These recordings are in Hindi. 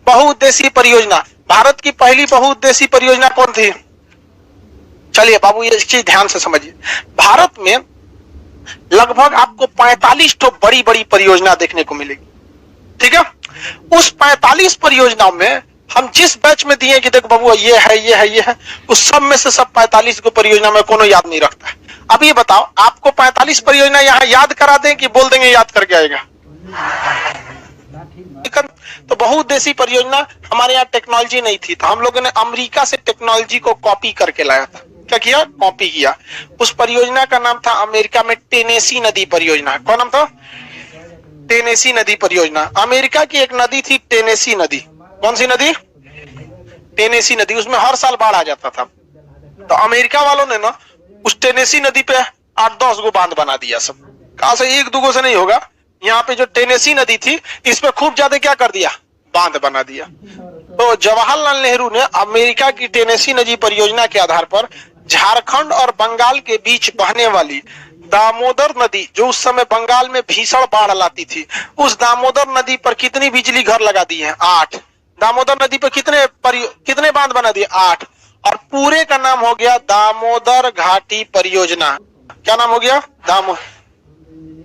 बहुउद्देशीय परियोजना, भारत की पहली बहुउद्देशीय परियोजना कौन थी? चलिए बाबू ये चीज ध्यान से समझिए। भारत में लगभग आपको 45 तो बड़ी बड़ी परियोजना देखने को मिलेगी, ठीक है। उस 45 परियोजनाओं में हम जिस बैच में दिए कि देखो बाबू ये है ये है ये है, उस सब में से सब 45 को परियोजना में कोनो याद नहीं रखता है। अब ये बताओ आपको 45 परियोजना यहाँ याद करा दें कि बोल देंगे याद करके आएगा? तो बहुउद्देशीय परियोजना, हमारे यहाँ टेक्नोलॉजी नहीं थी तो हम लोगों ने अमेरिका से टेक्नोलॉजी को कॉपी करके लाया था। क्या किया? कॉपी किया। उस परियोजना का नाम था अमेरिका में टेनेसी नदी परियोजना। कौन नाम था? टेनेसी नदी परियोजना। अमेरिका की एक नदी थी टेनेसी नदी। कौन सी नदी? टेनेसी नदी। उसमें हर साल बाढ़ आ जाता था। तो अमेरिका वालों ने ना उस टेनेसी नदी पे 8-10 गो बांध बना दिया। सब कहां से? एक दूगो से नहीं होगा। यहाँ पे जो टेनेसी नदी थी इस पे खूब ज्यादा क्या कर दिया? बांध बना दिया। तो जवाहरलाल नेहरू ने अमेरिका की टेनेसी नदी परियोजना के आधार पर झारखंड और बंगाल के बीच बहने वाली दामोदर नदी, जो उस समय बंगाल में भीषण बाढ़ लाती थी, उस दामोदर नदी पर कितनी बिजली घर लगा दी है? 8। दामोदर नदी पर कितने बांध बना दिए? 8। और पूरे का नाम हो गया दामोदर घाटी परियोजना। क्या नाम हो गया?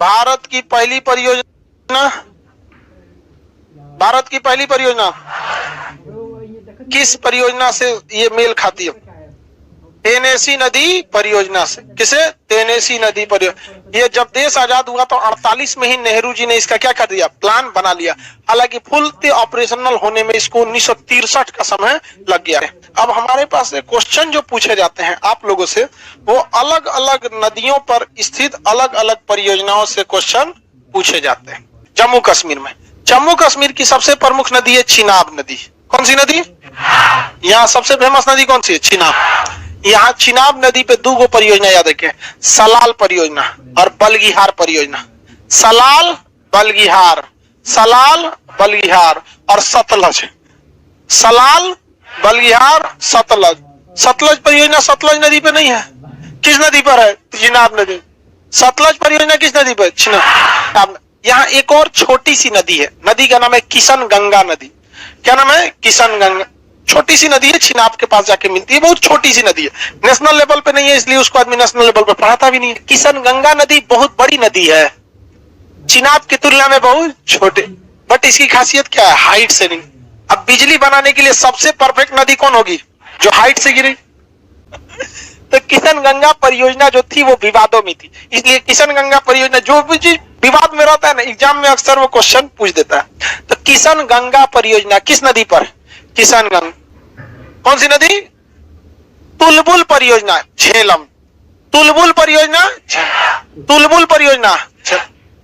भारत की पहली परियोजना। भारत की पहली परियोजना किस परियोजना से ये मेल खाती है? टेनेसी नदी परियोजना से। किसे? टेनेसी नदी परियोजना। ये जब देश आजाद हुआ तो 48 में ही नेहरू जी ने इसका क्या कर दिया? प्लान बना लिया। हालांकि फुल ऑपरेशनल होने में इसको 1963 का समय लग गया है। अब हमारे पास क्वेश्चन जो पूछे जाते हैं आप लोगों से, वो अलग अलग नदियों पर स्थित अलग अलग परियोजनाओं से क्वेश्चन पूछे जाते हैं। जम्मू कश्मीर में, जम्मू कश्मीर की सबसे प्रमुख नदी है चिनाब नदी। कौन सी नदी? यहाँ सबसे फेमस नदी कौन सी है? चिनाब। यहाँ चिनाब नदी पे 2 गो परियोजना याद रखें, सलाल परियोजना और बलगिहार परियोजना। सलाल बलगिहार, सलाल बलगिहार और सतलज। सलाल बलगिहार सतलज। सतलज परियोजना सतलज नदी पे नहीं है। किस नदी पर है? चिनाब नदी। सतलज परियोजना किस नदी पर? चिनाब। यहाँ एक और छोटी सी नदी है, नदी का नाम है किशन गंगा नदी। क्या नाम है? किशन गंगा। छोटी सी नदी है, चिनाब के पास जाके मिलती है, बहुत छोटी सी नदी है, नेशनल लेवल पे नहीं है, इसलिए उसको आदमी नेशनल लेवल पे पढ़ाता भी नहीं है। किशन गंगा नदी बहुत बड़ी नदी है, चिनाब की तुलना में बहुत छोटे, बट इसकी खासियत क्या है? हाइट से नहीं। अब बिजली बनाने के लिए सबसे परफेक्ट नदी कौन होगी? जो हाइट से गिरी। तो किशन गंगा परियोजना जो थी वो विवादों में थी, इसलिए किशन गंगा परियोजना जो भी चीज विवाद में रहता है ना, एग्जाम में अक्सर वो क्वेश्चन पूछ देता है। तो किशन गंगा परियोजना किस नदी पर? किशन गंगा। कौन सी नदी? तुलबुल परियोजना झेलम। तुलबुल परियोजना, तुलबुल परियोजना।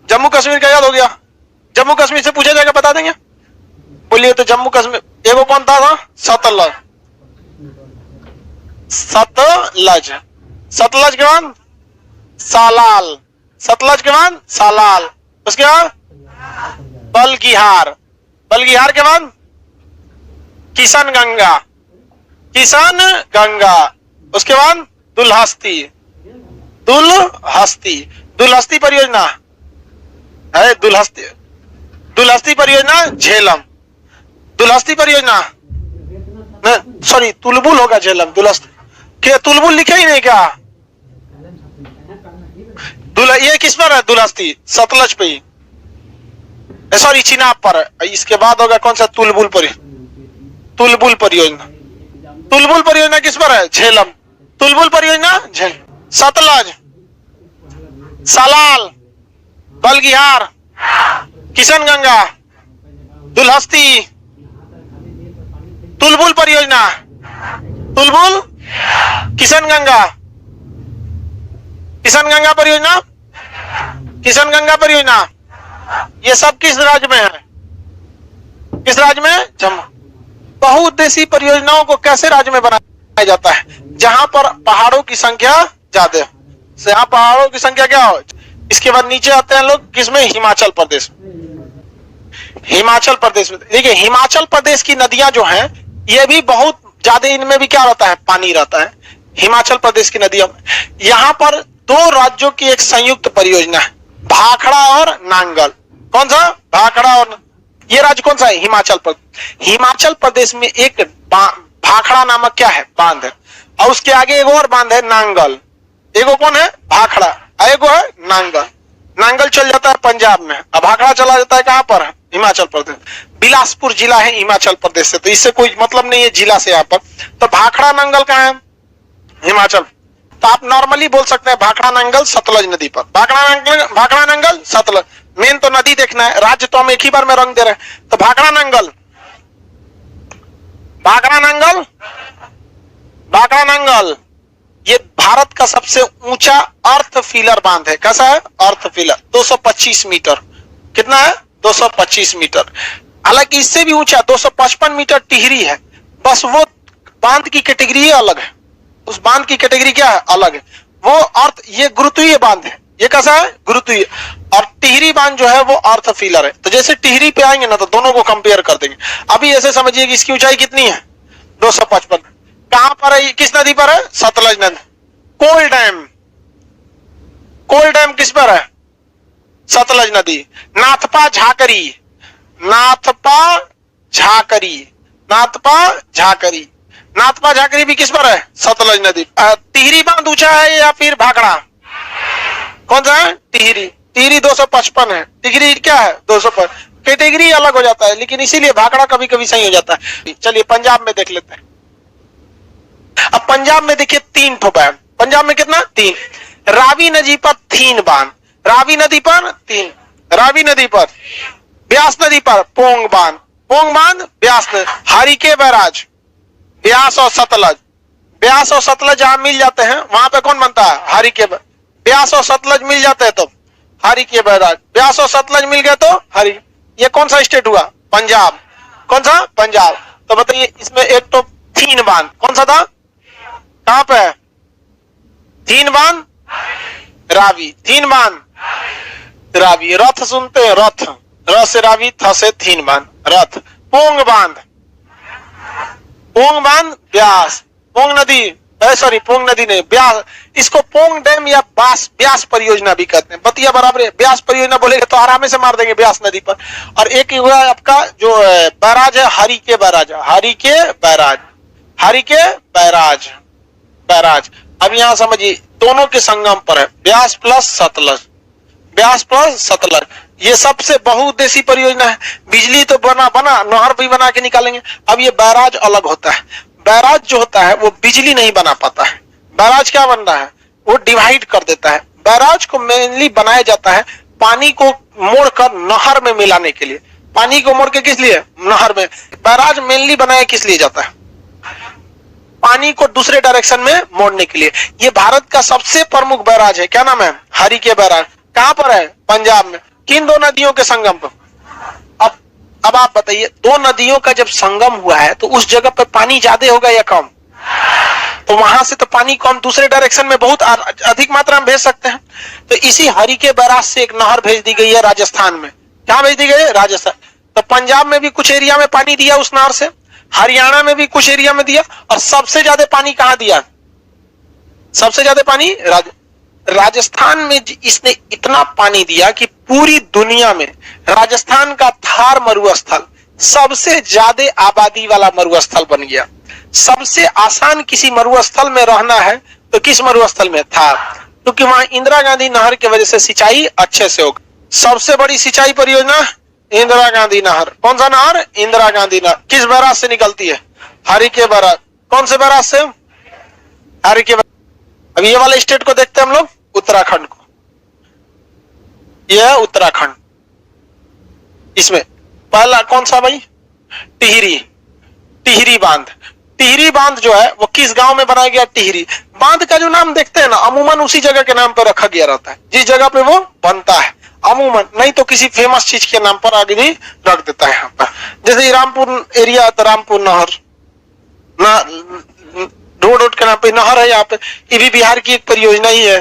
जम्मू कश्मीर का याद हो गया? जम्मू कश्मीर से पूछा जाएगा, बता देंगे? बोलिए तो जम्मू कश्मीर एगो कौन था? सतलज। सतलज। सतलज के बाद सालाल। सतलज के बाद सालाल। उसके बाद बलगिहार। बलगिहार के बाद किशन गंगा। किशन गंगा। उसके बाद दुलहस्ती। दुलहस्ती। दुलहस्ती परियोजना है। दुलहस्ती। दुलहस्ती परियोजना झेलम। दुलहस्ती परियोजना सॉरी तुलबुल होगा, झेलम। दुलहस्ती क्या? तुलबुल लिखे ही नहीं क्या? ये किस पर है? दुलहस्ती सतलज पे ही, सॉरी चिनाब पर है। इसके बाद होगा कौन सा? तुलबुल परियोजना। तुलबुल परियोजना। तुलबुल परियोजना किस पर है? झेलम। तुलबुल परियोजना झेल। सतलज, सलाल, बलगिहार, किशन गंगा, दुलहस्ती, तुलबुल परियोजना। तुलबुल, किशन गंगा, किशन गंगा परियोजना, किशन गंगा परियोजना। ये सब किस राज्य में है? किस राज्य में? जम्मू। बहुउद्देशीय परियोजनाओं को कैसे राज्य में बनाया जाता है? जहां पर पहाड़ों की संख्या ज्यादा है। जहां पहाड़ों की संख्या क्या हो? इसके बाद नीचे आते हैं लोग किसमें? हिमाचल प्रदेश। हिमाचल प्रदेश में देखिए, हिमाचल प्रदेश की नदियां जो हैं ये भी बहुत ज्यादा, इनमें भी क्या रहता है? पानी रहता है। हिमाचल प्रदेश की नदियों में यहां पर 2 राज्यों की एक संयुक्त परियोजना है, भाखड़ा और नांगल। कौन सा? भाखड़ा और ये राज्य कौन सा है? हिमाचल प्रदेश। हिमाचल प्रदेश में एक भाखड़ा नामक क्या है? बांध है। और उसके आगे एक और बांध है नांगल। एगो कौन है? भाखड़ा, एगो है नांगल। नांगल चल जाता है पंजाब में, अब भाखड़ा चला जाता है कहां पर? हिमाचल प्रदेश। बिलासपुर जिला है हिमाचल प्रदेश से, तो इससे कोई मतलब नहीं है जिला से यहाँ पर। तो भाखड़ा नांगल कहां है? हिमाचल। तो आप नॉर्मली बोल सकते हैं भाखड़ा नांगल सतलज नदी पर। भाखड़ा नांगल सतलज, मेन तो नदी देखना है, राज्य तो हम एक ही बार में रंग दे रहे हैं। तो भाखड़ा नांगल, भाखड़ा नांगल, भाखड़ा नांगल ये भारत का सबसे ऊंचा अर्थ फिलर बांध है। कैसा है? अर्थ फिलर। 225 मीटर। कितना है? 225 मीटर। हालांकि इससे भी ऊंचा 255 मीटर टिहरी है, बस वो बांध की कैटेगरी अलग है। उस बांध की कैटेगरी क्या है? अलग है। वो अर्थ, ये गुरुत्वीय बांध है। ये कैसा है? गुरुत्वीय। और टिहरी बांध जो है वो अर्थ फिलर है। तो जैसे टिहरी पे आएंगे ना तो दोनों को कंपेयर कर देंगे। अभी ऐसे समझिए कि इसकी ऊंचाई कितनी है? 255। कहां पर है? किस नदी पर है? सतलज नदी। कोल डैम, कोल डैम किस पर है? सतलज नदी। नाथपा झाकरी, नाथपा झाकरी, नाथपा झाकरी, नाथपा झाकरी भी किस पर है? सतलज नदी। टिहरी बांध ऊंचा है या फिर भाखड़ा? कौन सा है? टिहरी। टिहरी 255 है, टिहरी क्या है? 255। कैटेगरी अलग हो जाता है, लेकिन इसीलिए भाखड़ा कभी कभी सही हो जाता है। चलिए पंजाब में देख लेते हैं। अब पंजाब में देखिए 3 ठो बांध। पंजाब में कितना? 3। रावी नदी पर 3 बांध। रावी नदी पर 3, रावी नदी पर, ब्यास नदी पर पोंग बांध, पोंग बांध, ब्यास नदी, हरिके बैराज, ब्यास और सतलज। ब्यास और सतलज जहां मिल जाते हैं वहां पे कौन बनता है? हरिके। ब्यास और सतलज मिल जाते हैं तो हरिके बैराज। ब्यास और सतलज मिल गए तो हरि। ये कौन सा स्टेट हुआ? पंजाब। कौन सा? पंजाब। तो बताइए इसमें एक तो 3 बांध, कौन सा था? कहां पे है? 3 बांध, रावी। 3 बांध, रावी। रथ सुनते हैं? रथ, र से रावी, थ से 3 बांध, रथ। पोंग बांध, पोंग बांध, ब्यास। पोंग नदी, सॉरी पोंग नदी नहीं, ब्यास। इसको पोंग डैम या ब्यास परियोजना भी कहते हैं। बतिया बराबर है। ब्यास परियोजना बोलेंगे तो आराम से मार देंगे ब्यास नदी पर। और एक हुआ आपका जो बैराज है, Harike barrage, Harike barrage, Harike barrage, barrage. अब यहां समझिए दोनों के संगम पर है, ब्यास प्लस सतलज, ब्यास प्लस सतलज। ये सबसे बहुउद्देशीय परियोजना है। बिजली तो बना, नहर भी बना के निकालेंगे। अब ये बैराज अलग होता है। बैराज जो होता है वो बिजली नहीं बना पाता है। बैराज क्या बन रहा है? वो डिवाइड कर देता है। बैराज को मेनली बनाया जाता है पानी को मोड़कर नहर में मिलाने के लिए। पानी को मोड़ के किस लिए? नहर में। बैराज मेनली बनाया किस लिए जाता है? पानी को दूसरे डायरेक्शन में मोड़ने के लिए। ये भारत का सबसे प्रमुख बैराज है। क्या नाम है? हरिके बैराज। कहां पर है? पंजाब में। किन 2 नदियों के संगम पर? अब आप बताइए, 2 नदियों का जब संगम हुआ है तो उस जगह पर पानी ज्यादा होगा या कम? तो वहां से तो पानी को हम दूसरे डायरेक्शन में बहुत अधिक मात्रा में भेज सकते हैं। तो इसी हरिके बैराज से एक नहर भेज दी गई है राजस्थान में। क्या भेज दी गई है? राजस्थान। तो पंजाब में भी कुछ एरिया में पानी दिया उस नहर से, हरियाणा में भी कुछ एरिया में दिया, और सबसे ज्यादा पानी कहां दिया? सबसे ज्यादा पानी राजस्थान में। इसने इतना पानी दिया कि पूरी दुनिया में राजस्थान का थार मरुस्थल सबसे ज्यादा आबादी वाला मरुस्थल बन गया। सबसे आसान किसी मरुस्थल में रहना है तो किस मरुस्थल में? थार। क्योंकि वहां इंदिरा गांधी नहर की वजह से सिंचाई अच्छे से होगी। सबसे बड़ी सिंचाई परियोजना इंदिरा गांधी नहर। कौन सा नहर? इंदिरा गांधी नहर। किस बैराज से निकलती है? हरिके बैराज। कौन से बैराज से? हरिके बैराज। अब ये वाले स्टेट को देखते हैं हम लोग, उत्तराखंड को। यह उत्तराखंड। इसमें पहला कौन सा भाई? टिहरी। टिहरी बांध। टिहरी बांध जो है वो किस गांव में बनाया गया? टिहरी। बांध का जो नाम देखते हैं ना, अमूमन उसी जगह के नाम पर रखा गया रहता है जिस जगह पे वो बनता है, अमूमन। नहीं तो किसी फेमस चीज के नाम पर आगे नहीं रख देता है यहाँ पर। जैसे रामपुर एरिया है तो रामपुर नहर, रोड के नाम पे नहर है यहाँ पे। ये भी बिहार की एक परियोजना ही है।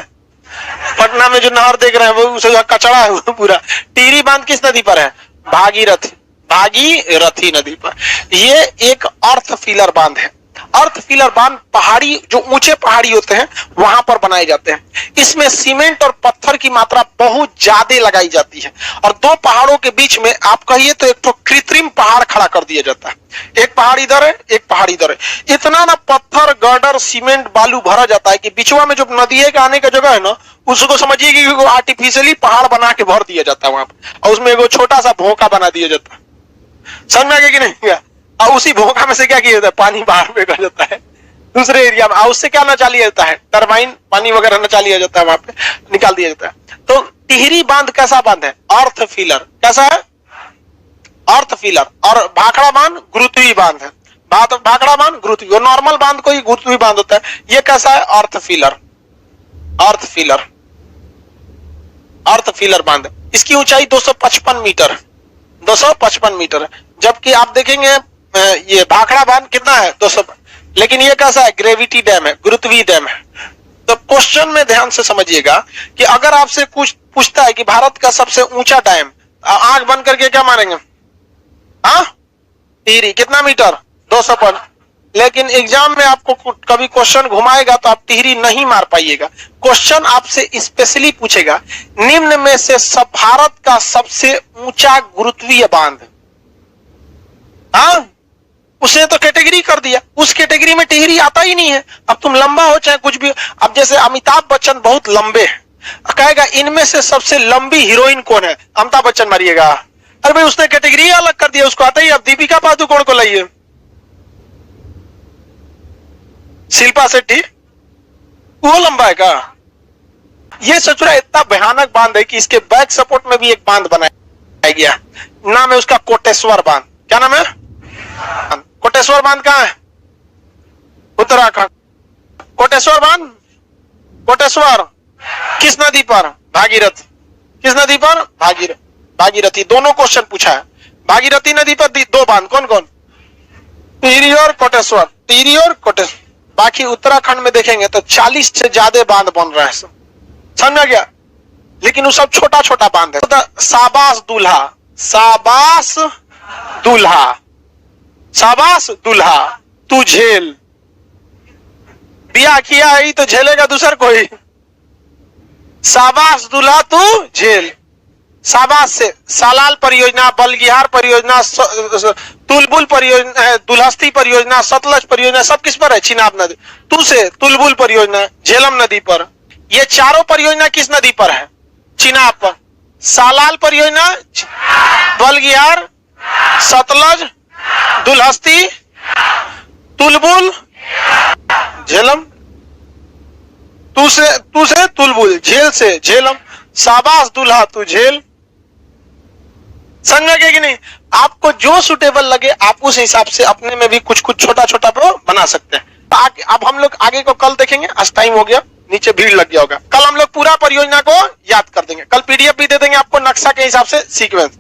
पटना में जो नहर देख रहे हैं वो उसे कचड़ा है वो पूरा। टिहरी बांध किस नदी पर है? भागीरथी, भागीरथी नदी पर। ये एक अर्थ फिलर बांध है। अर्थ फिलर बांध पहाड़ी, जो ऊंचे पहाड़ी होते हैं वहां पर बनाए जाते हैं। इसमें सीमेंट और पत्थर की मात्रा बहुत ज्यादा लगाई जाती है और दो पहाड़ों के बीच में आप कहिए तो एक तो कृत्रिम पहाड़ खड़ा कर दिया जाता है। एक पहाड़ इधर है, एक पहाड़ इधर है। इतना ना पत्थर, गर्डर, सीमेंट, बालू भरा जाता है कि बीचवा में जो नदी के आने का जगह है ना, उसको समझिए कि वो आर्टिफिशियली पहाड़ बना के भर दिया जाता है वहां पर, और उसमें एक छोटा सा भोंका बना दिया जाता है। समझ में आ गया कि नहीं? और उसी भोंका में से क्या किया जाता है? पानी बाहर फेंका जाता है दूसरे एरिया में, और उससे क्या नचा लिया जाता है? टरबाइन पानी वगैरह नचा लिया जाता है, वहां पे निकाल दिया जाता है। तो टिहरी बांध कैसा बांध है? अर्थ फिलर। कैसा है? अर्थ फिलर। और भाखड़ा बांध गुरुत्वीय बांध है। भाखड़ा बांध गुरुत्वीय, और नॉर्मल बांध कोई गुरुत्वीय बांध होता है। ये कैसा है? अर्थ फिलर। अर्थ फिलर, अर्थ फिलर बांध। इसकी ऊंचाई 255 मीटर है, 255 मीटर है। जबकि आप देखेंगे ये भाखड़ा बांध कितना है? 200। लेकिन ये कैसा है? ग्रेविटी डैम है, गुरुत्वीय डैम है। तो क्वेश्चन में ध्यान से समझिएगा कि अगर आपसे कुछ पूछता है कि भारत का सबसे ऊंचा डैम, आंख बंद करके क्या मारेंगे? हाँ, टिहरी। कितना मीटर? 255। लेकिन एग्जाम में आपको कभी क्वेश्चन घुमाएगा तो आप टिहरी नहीं मार पाइएगा। क्वेश्चन आपसे स्पेशली पूछेगा निम्न में से सब भारत का सबसे ऊंचा गुरुत्वीय बांध। हाँ, उसने तो कैटेगरी कर दिया, उस कैटेगरी में टिहरी आता ही नहीं है। अब तुम लंबा हो चाहे कुछ भी, अब जैसे अमिताभ बच्चन बहुत लंबे हैं, कहेगा इनमें से सबसे लंबी हीरोइन कौन है? अमिताभ बच्चन मारिएगा। अरे भाई उसने कैटेगरी अलग कर दिया, उसको आता ही। अब दीपिका पादुकोण को लाइए, शिल्पा शेट्टी, वो लंबा है क्या? ये सचुरा इतना भयानक बांध है कि इसके बैक सपोर्ट में भी एक बांध बनाया गया, नाम है उसका कोटेश्वर बांध। क्या नाम है? कोटेश्वर बांध कहां है? उत्तराखंड। कोटेश्वर बांध, कोटेश्वर किस नदी पर? भागीरथी। किस नदी पर? भागीरथी। दोनों क्वेश्चन पूछा है। भागीरथी नदी पर दो बांध, कौन कौन? टिहरी और कोटेश्वर। टिहरी और कोटेश्वर। बाकी उत्तराखंड में देखेंगे तो 40 से ज्यादा बांध बन रहा है, समझ गया? लेकिन वो सब छोटा छोटा बांध है। तो शाबाश दूल्हा, शाबाश दूल्हा, शाबाश दूल्हा, तू झेल। बिया किया है तो झेलेगा दूसर कोई। शाबाश दूल्हा तू झेल। शाबाश से सालाल परियोजना, बलगिहार परियोजना, तुलबुल परियोजना, दुलहस्ती परियोजना, सतलज परियोजना, सब किस पर है? चिनाब नदी। तू से तुलबुल परियोजना झेलम नदी पर। ये चारों परियोजना किस नदी पर है? चिनाब पर। सालाल परियोजना बलगिहार, सतलज, दुलहस्ती, तुलबुल, झेलम। तू से तुलबुल, झेल से झेलम। शाबाश दूल्हा तू झेल। समझ गए कि नहीं? आपको जो सुटेबल लगे आप उस हिसाब से अपने में भी कुछ कुछ छोटा छोटा बना सकते हैं। अब हम लोग आगे को कल देखेंगे, आज टाइम हो गया, नीचे भीड़ लग गया होगा। कल हम लोग पूरा परियोजना को याद कर देंगे। कल पीडीएफ भी दे देंगे आपको नक्शा के हिसाब से, सीक्वेंस।